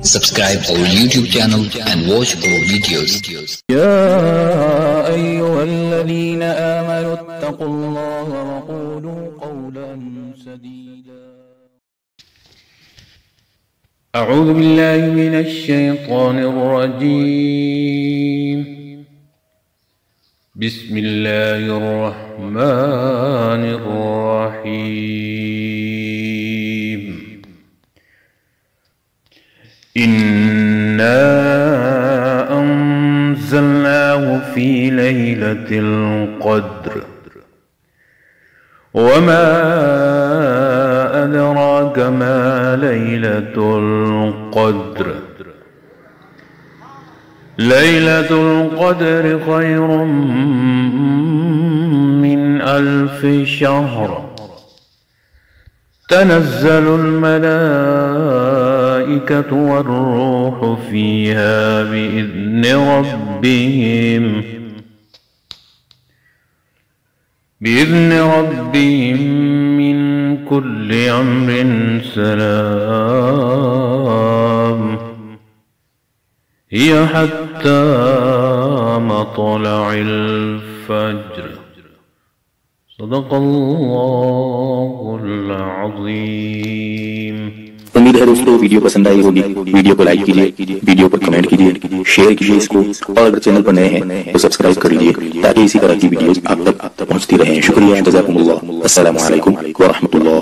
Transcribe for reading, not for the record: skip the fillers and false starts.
Subscribe our YouTube channel and watch our videos. يا أيها الذين آمنوا اتقوا الله وقولوا قولا سديدا. أعوذ بالله من الشيطان الرجيم. بسم الله الرحمن الرحيم. إنا أنزلناه في ليلة القدر وما أدراك ما ليلة القدر. ليلة القدر خير من 1000 شهر. تنزل الملائكة والروح فيها بإذن ربهم من كل أمر سلام. هي حتى مطلع الفجر. صدق الله العظيم. उम्मीद है दोस्तों वीडियो पसंद आई होगी। वीडियो को लाइक कीजिए, वीडियो पर कमेंट कीजिए, शेयर कीजिए इसको, और अगर चैनल पर नए हैं तो सब्सक्राइब कर लीजिए ताकि इसी तरह की वीडियोस आप तक पहुंचती रहें। शुक्रिया, जज़ाकुमुल्लाह। अस्सलामु अलैकुम व रहमतुल्लाह।